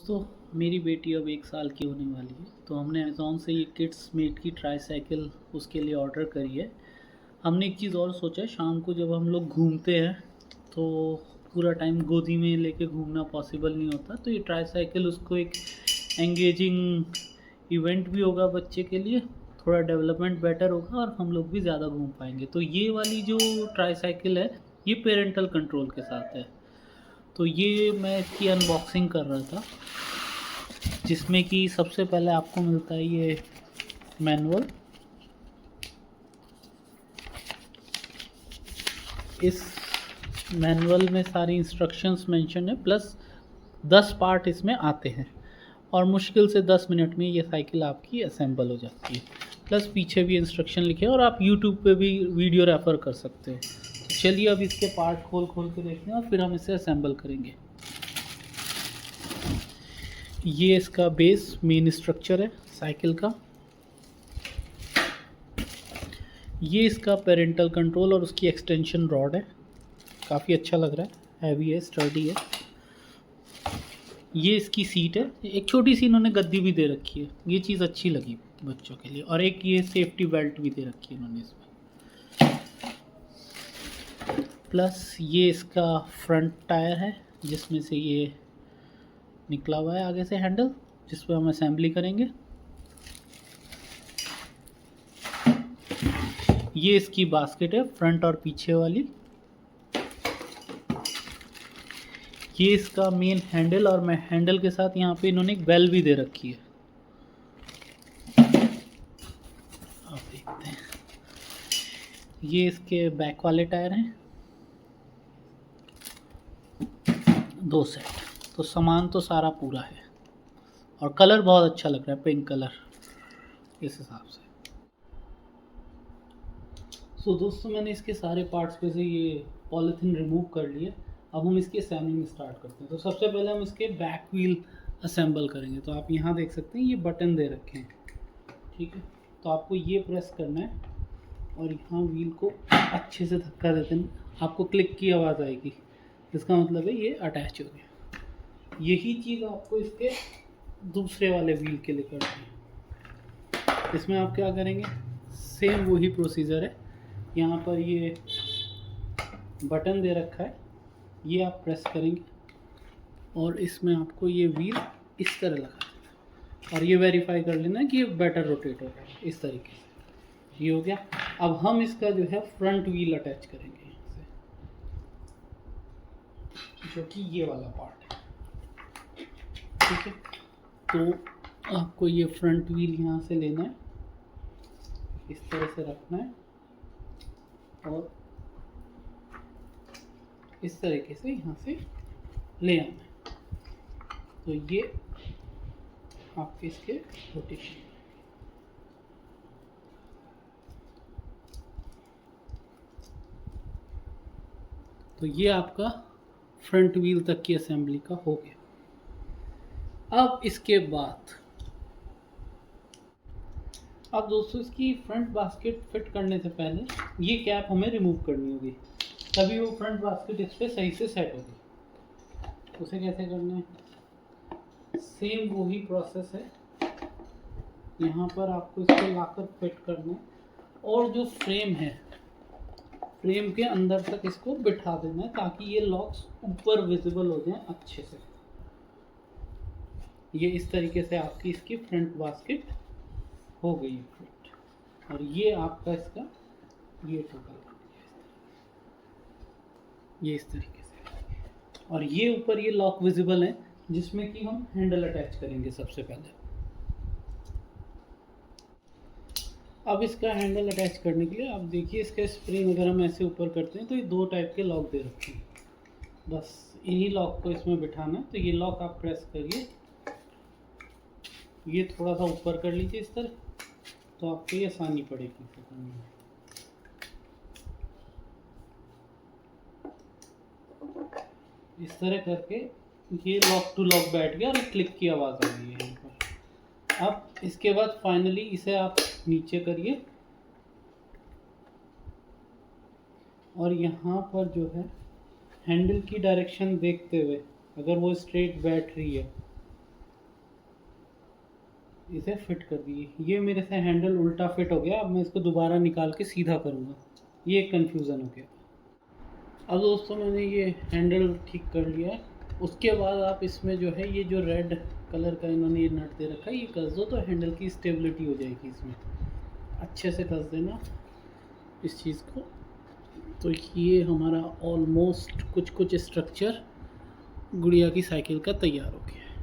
दोस्तों, मेरी बेटी अब 1 साल की होने वाली है, तो हमने अमेज़ॉन से ये किड्स मेट की ट्राईसाइकिल उसके लिए ऑर्डर करी है। हमने एक चीज़ और सोचा है, शाम को जब हम लोग घूमते हैं, तो पूरा टाइम गोदी में लेके घूमना पॉसिबल नहीं होता, तो ये ट्राईसाइकिल उसको एक एंगेजिंग इवेंट भी होगा बच्चे के लिए, थोड़ा डेवलपमेंट बेटर होगा और हम लोग भी ज़्यादा घूम पाएँगे। तो ये वाली जो ट्राईसाइकिल है, ये पैरेंटल कंट्रोल के साथ है। तो ये मैं इसकी अनबॉक्सिंग कर रहा था, जिसमें कि सबसे पहले आपको मिलता है ये मैनुअल। इस मैनुअल में सारी इंस्ट्रक्शंस मेंशन है, प्लस 10 पार्ट इसमें आते हैं और मुश्किल से 10 मिनट में ये साइकिल आपकी असेंबल हो जाती है। प्लस पीछे भी इंस्ट्रक्शन लिखे हैं और आप यूट्यूब पे भी वीडियो रेफ़र कर सकते हैं। तो चलिए अब इसके पार्ट खोल खोल के देखते हैं और फिर हम इसे असेंबल करेंगे। ये इसका बेस मेन स्ट्रक्चर है साइकिल का। ये इसका पेरेंटल कंट्रोल और उसकी एक्सटेंशन रॉड है। काफ़ी अच्छा लग रहा है, हैवी है, स्टर्डी है। ये इसकी सीट है, एक छोटी सी इन्होंने गद्दी भी दे रखी है, ये चीज़ अच्छी लगी बच्चों के लिए। और एक ये सेफ्टी बेल्ट भी दे रखी है इन्होंने इसमें। प्लस ये इसका फ्रंट टायर है, जिसमें से ये निकला हुआ है आगे से हैंडल, जिस पर हम असेंबली करेंगे। ये इसकी बास्केट है, फ्रंट और पीछे वाली। ये इसका मेन हैंडल, और मैं हैंडल के साथ यहाँ पे इन्होंने एक बेल भी दे रखी है। आप देखते हैं, ये इसके बैक वाले टायर हैं, 2 सेट। तो सामान तो सारा पूरा है और कलर बहुत अच्छा लग रहा है, पिंक कलर इस हिसाब से। सो दोस्तों, मैंने इसके सारे पार्ट्स पे से ये पॉलीथीन रिमूव कर लिए। अब हम इसकी असेंबलिंग स्टार्ट करते हैं। तो सबसे पहले हम इसके बैक व्हील असेंबल करेंगे। तो आप यहाँ देख सकते हैं, ये बटन दे रखे हैं, ठीक है। तो आपको ये प्रेस करना है और यहाँ व्हील को अच्छे से धक्का देते हैं, आपको क्लिक की आवाज़ आएगी, इसका मतलब है ये अटैच हो गया। यही चीज़ आपको इसके दूसरे वाले व्हील के लिए करनी है। इसमें आप क्या करेंगे, सेम वही प्रोसीजर है। यहाँ पर ये बटन दे रखा है, ये आप प्रेस करेंगे और इसमें आपको ये व्हील इस तरह लगा देना और ये वेरीफाई कर लेना कि ये बेटर रोटेट हो रहा है। इस तरीके से ये हो गया। अब हम इसका जो है फ्रंट व्हील अटैच करेंगे यहाँ से, जो कि ये वाला पार्ट है, ठीक है। तो आपको ये फ्रंट व्हील यहाँ से लेना है, इस तरह से रखना है और इस तरीके से यहाँ से ले आना है। तो ये आपके इसके रोटेशन। तो ये आपका फ्रंट व्हील तक की असेंबली का हो गया। अब इसके बाद अब दोस्तों, इसकी फ्रंट बास्केट फिट करने से पहले ये कैप हमें रिमूव करनी होगी, तभी वो फ्रंट बास्केट इस पर सही से सेट होगी। उसे कैसे करना है, सेम वही प्रोसेस है। यहाँ पर आपको इसको लाकर फिट करना है और जो फ्रेम है, फ्रेम के अंदर तक इसको बिठा देना है, ताकि ये लॉक्स ऊपर विजिबल हो जाएं अच्छे से। ये इस तरीके से आपकी इसकी फ्रंट बास्केट हो गई फिट। और ये आपका इसका ये टोटल ये इस तरीके से। और ये ऊपर ये लॉक विजिबल है, जिसमें कि हम हैंडल अटैच करेंगे सबसे पहले। अब इसका हैंडल अटैच करने के लिए आप देखिए, इसका स्प्रिंग अगर हम ऐसे ऊपर करते हैं तो ये 2 टाइप के लॉक दे रखे हैं। बस इन्हीं लॉक को इसमें बिठाना है। तो ये लॉक आप प्रेस करिए, ये थोड़ा सा ऊपर कर लीजिए इस तरह, तो आपको ये आसानी पड़ेगी इसे करने में। इस तरह करके ये लॉक टू लॉक बैठ गया और क्लिक की आवाज़ आ रही है यहाँ पर। अब इसके बाद फाइनली इसे आप नीचे करिए और यहाँ पर जो है हैंडल की डायरेक्शन देखते हुए, अगर वो स्ट्रेट बैठ रही है इसे फिट कर दिए। ये मेरे से हैंडल उल्टा फिट हो गया, अब मैं इसको दोबारा निकाल के सीधा करूँगा। ये एक कन्फ्यूज़न हो गया। अब दोस्तों मैंने ये हैंडल ठीक कर लिया है। उसके बाद आप इसमें जो है ये जो रेड कलर का इन्होंने ये नट दे रखा है, ये कस दो तो हैंडल की स्टेबिलिटी हो जाएगी। इसमें अच्छे से कस देना इस चीज़ को। तो ये हमारा ऑलमोस्ट कुछ कुछ स्ट्रक्चर गुड़िया की साइकिल का तैयार हो गया है।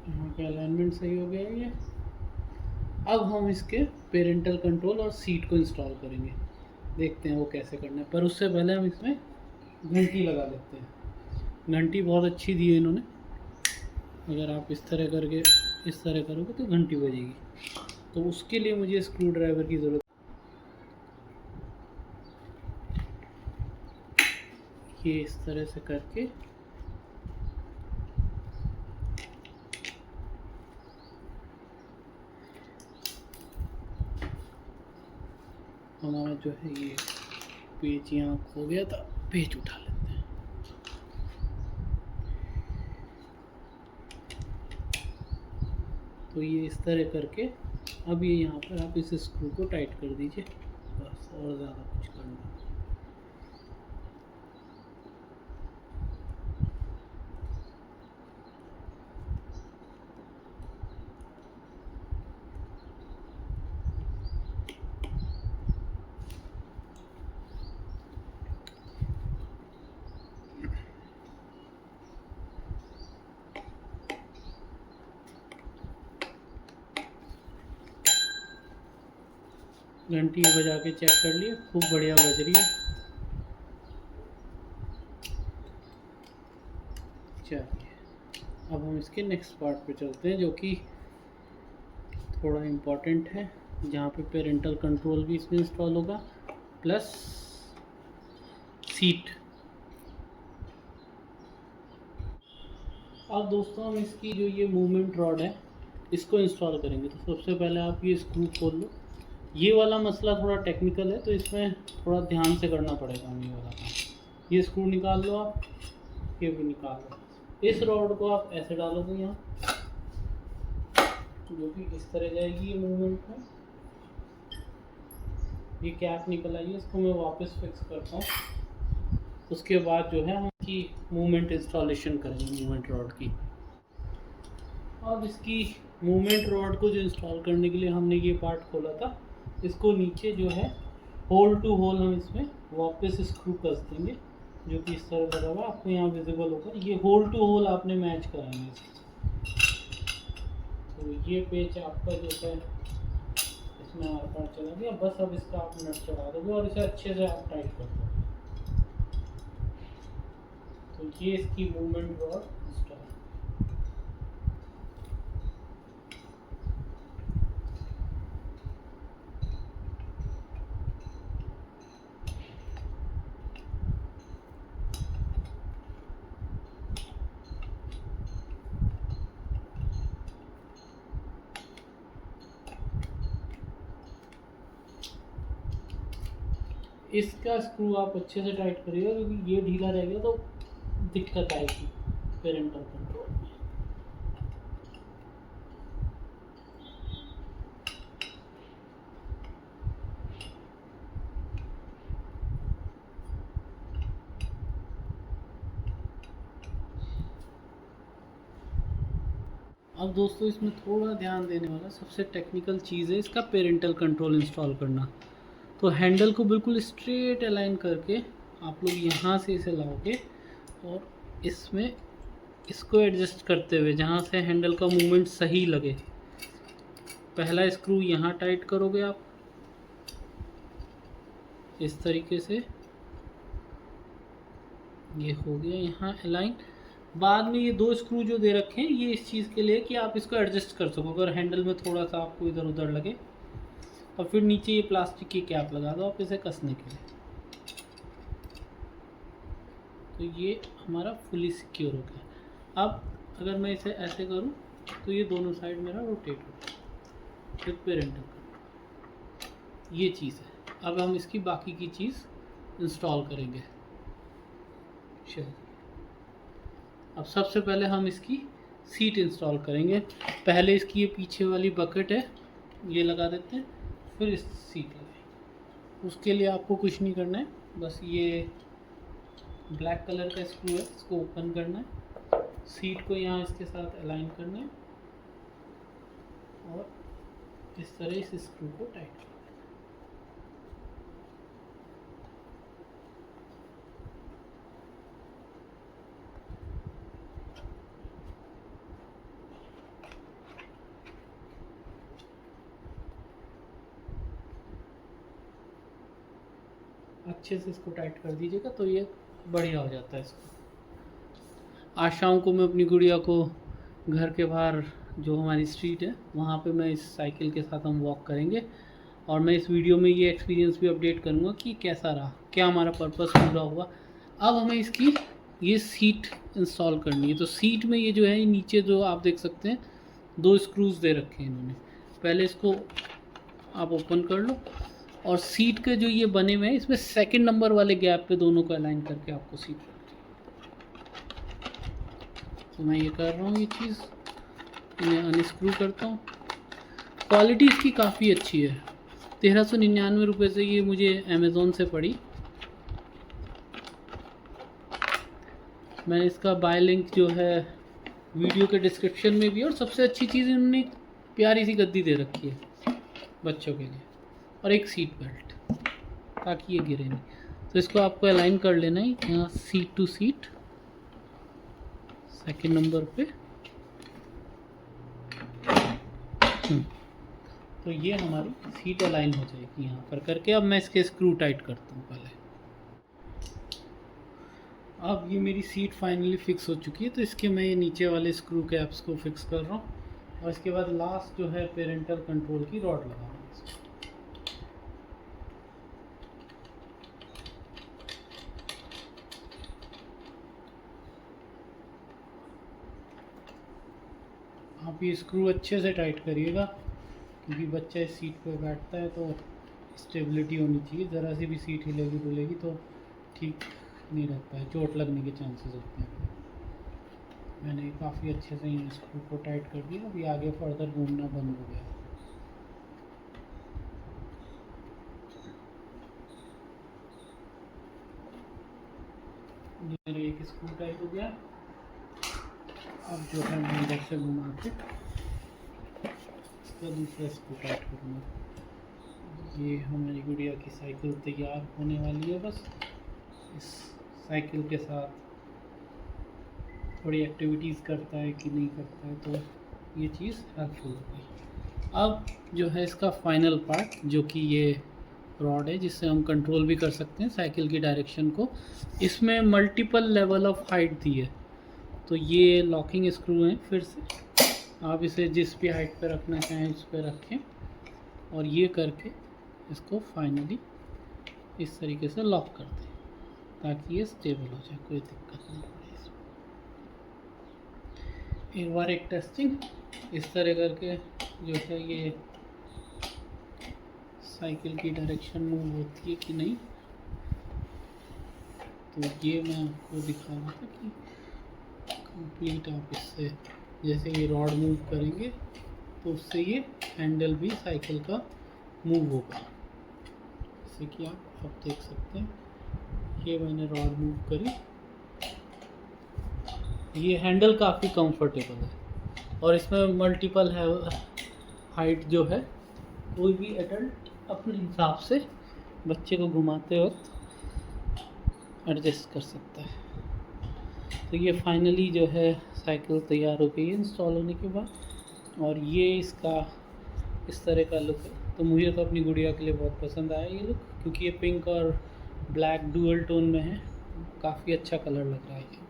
यहाँ का अलाइनमेंट सही हो गया है ये। अब हम इसके पेरेंटल कंट्रोल और सीट को इंस्टॉल करेंगे, देखते हैं वो कैसे करना है। पर उससे पहले हम इसमें घंटी लगा लेते हैं। घंटी बहुत अच्छी दी है इन्होंने, अगर आप इस तरह करके इस तरह करोगे तो घंटी बजेगी। तो उसके लिए मुझे स्क्रू ड्राइवर की ज़रूरत। ये इस तरह से करके हमारा जो है ये पेच यहाँ खो गया था, पेच उठा लेते हैं। तो ये इस तरह करके अब ये यहाँ पर आप इस स्क्रू को टाइट कर दीजिए, बस, और ज़्यादा कुछ करना। घंटी बजा के चेक कर लिए, खूब बढ़िया बज रही है। चलिए अब हम इसके नेक्स्ट पार्ट पे चलते हैं, जो कि थोड़ा इम्पोर्टेंट है, जहाँ पे पेरेंटल कंट्रोल भी इसमें इंस्टॉल होगा प्लस सीट। अब दोस्तों हम इसकी जो ये मूवमेंट रॉड है इसको इंस्टॉल करेंगे। तो सबसे पहले आप ये स्क्रू खोल लो। ये वाला मसला थोड़ा टेक्निकल है, तो इसमें थोड़ा ध्यान से करना पड़ेगा हमें ये वाला काम। ये स्क्रू निकाल लो आप, ये भी निकाल लो। इस रॉड को आप ऐसे डालोगे यहाँ, जो कि इस तरह जाएगी ये मूवमेंट में। ये कैप निकल आई है, इसको मैं वापस फिक्स करता हूँ। उसके बाद जो है हम इसकी मूवमेंट इंस्टॉलेशन करेंगे, मूवमेंट रॉड की। अब इसकी मूवमेंट रॉड को जो इंस्टॉल करने के लिए हमने ये पार्ट खोला था, इसको नीचे जो है होल टू होल हम इसमें वापस स्क्रू कस देंगे, जो कि इस तरह लगा हुआ आपको यहाँ विजिबल होगा। ये होल टू होल आपने मैच कराना है इसको। तो ये पेच आपका जो है इसमें आर पार चला गया, बस अब इसका आप नट चढ़ा दोगे और इसे अच्छे से आप टाइट कर दोगे। तो ये इसकी मूवमेंट रॉड इंस्टॉल। इसका स्क्रू आप अच्छे से टाइट करिएगा, क्योंकि ये ढीला रह गया तो दिक्कत आएगी पेरेंटल कंट्रोल में। अब दोस्तों इसमें थोड़ा ध्यान देने वाला सबसे टेक्निकल चीज़ है इसका पेरेंटल कंट्रोल इंस्टॉल करना। तो हैंडल को बिल्कुल स्ट्रेट अलाइन करके आप लोग यहाँ से इसे लाओगे और इसमें इसको एडजस्ट करते हुए जहाँ से हैंडल का मूवमेंट सही लगे, पहला स्क्रू यहाँ टाइट करोगे आप इस तरीके से। ये हो गया यहाँ अलाइन। बाद में ये दो स्क्रू जो दे रखे हैं ये इस चीज़ के लिए कि आप इसको एडजस्ट कर सको अगर हैंडल में थोड़ा सा आपको इधर उधर लगे। और फिर नीचे ये प्लास्टिक की कैप लगा दो आप इसे कसने के लिए। तो ये हमारा फुली सिक्योर हो गया। अब अगर मैं इसे ऐसे करूं तो ये दोनों साइड मेरा रोटेट हो फिर पेरेंटल कंट्रोल, ये चीज़ है। अब हम इसकी बाकी की चीज़ इंस्टॉल करेंगे। चलिए अब सबसे पहले हम इसकी सीट इंस्टॉल करेंगे। पहले इसकी ये पीछे वाली बकेट है ये लगा देते हैं, फिर इस सीट लगाएंगे। उसके लिए आपको कुछ नहीं करना है, बस ये ब्लैक कलर का स्क्रू है, इसको ओपन करना है, सीट को यहाँ इसके साथ अलाइन करना है और इस तरह इस स्क्रू को टाइट करना है। अच्छे से इसको टाइट कर दीजिएगा तो ये बढ़िया हो जाता है। इसको आज शाम को मैं अपनी गुड़िया को घर के बाहर जो हमारी स्ट्रीट है वहाँ पे मैं इस साइकिल के साथ हम वॉक करेंगे और मैं इस वीडियो में ये एक्सपीरियंस भी अपडेट करूँगा कि कैसा रहा, क्या हमारा पर्पस पूरा हुआ। अब हमें इसकी ये सीट इंस्टॉल करनी है। तो सीट में ये जो है नीचे जो आप देख सकते हैं 2 स्क्रूज दे रखे हैं इन्होंने। पहले इसको आप ओपन कर लो और सीट के जो ये बने हुए हैं इसमें सेकंड नंबर वाले गैप पे दोनों को अलाइन करके आपको सीट, तो मैं ये कर रहा हूँ, ये चीज़ मैं अनस्क्रू करता हूँ। क्वालिटी इसकी काफ़ी अच्छी है। 1399 रुपये से ये मुझे अमेज़ोन से पड़ी। मैंने इसका बाय लिंक जो है वीडियो के डिस्क्रिप्शन में भी, और सबसे अच्छी चीज़ इन्होंने प्यारी सी गद्दी दे रखी है बच्चों के लिए और एक सीट बेल्ट ताकि ये गिरे नहीं। तो इसको आपको अलाइन कर लेना है यहाँ seat to seat second number पे। तो ये हमारी सीट अलाइन हो जाएगी यहाँ पर करके। अब मैं इसके स्क्रू टाइट करता हूँ पहले। अब ये मेरी सीट फाइनली फिक्स हो चुकी है, तो इसके मैं ये नीचे वाले स्क्रू कैप्स को फिक्स कर रहा हूँ और इसके बाद लास्ट जो है पेरेंटल कंट्रोल की रॉड लगा रहा हूँ। आप ये स्क्रू अच्छे से टाइट करिएगा क्योंकि बच्चा इस सीट पर बैठता है तो स्टेबिलिटी होनी चाहिए। ज़रा सी भी सीट हिलेगी डुलेगी तो ठीक नहीं रहता है, चोट लगने के चांसेस होते हैं। मैंने काफ़ी अच्छे से यहाँ स्क्रू को टाइट कर दिया। अभी आगे फर्दर घूमना बंद हो गया। मेरा एक स्क्रू टाइट हो गया। अब जो है मैं इधर से घुमा के इसका दूसरा स्क्रू टाइट करूँगा। ये हमारी गुड़िया की साइकिल तैयार होने वाली है। बस इस साइकिल के साथ थोड़ी एक्टिविटीज़ करता है कि नहीं करता है तो ये चीज़ हेल्पफुल होगी। अब जो है इसका फाइनल पार्ट जो कि ये रॉड है जिससे हम कंट्रोल भी कर सकते हैं साइकिल की डायरेक्शन को। इसमें मल्टीपल लेवल ऑफ हाइट दी है, तो ये लॉकिंग स्क्रू हैं। फिर से आप इसे जिस भी हाइट पे रखना चाहें उस पर रखें और ये करके इसको फाइनली इस तरीके से लॉक कर दें ताकि ये स्टेबल हो जाए, कोई दिक्कत नहीं पड़े इसमें। एक बार एक टेस्टिंग इस तरह करके जो है ये साइकिल की डायरेक्शन मूव होती है कि नहीं, तो ये मैं आपको दिखा रहा था कि कंप्लीट आप इससे जैसे ये रॉड मूव करेंगे तो उससे ये हैंडल भी साइकिल का मूव होगा। जैसे कि आप देख सकते हैं ये मैंने रॉड मूव करी, ये हैंडल काफ़ी कंफर्टेबल है और इसमें मल्टीपल है हाइट जो है कोई भी एडल्ट अपने हिसाब से बच्चे को घुमाते वक्त एडजस्ट कर सकता है। तो ये फाइनली जो है साइकिल तैयार हो गई है इंस्टॉल होने के बाद, और ये इसका इस तरह का लुक है। तो मुझे तो अपनी गुड़िया के लिए बहुत पसंद आया ये लुक, क्योंकि ये पिंक और ब्लैक डुअल टोन में है, काफ़ी अच्छा कलर लग रहा है ये,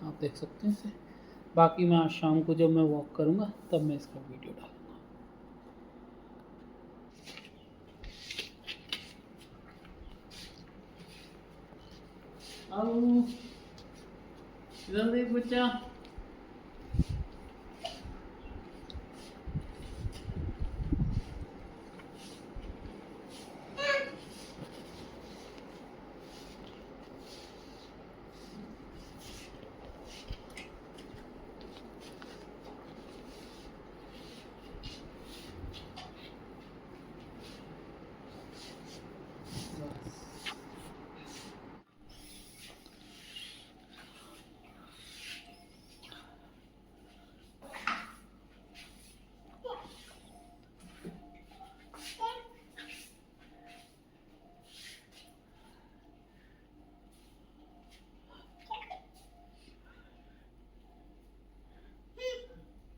आप देख सकते हैं इसे। बाकी मैं आज शाम को जब मैं वॉक करूँगा तब मैं इसका वीडियो डालूँगा। अब इधर देख बच्चा।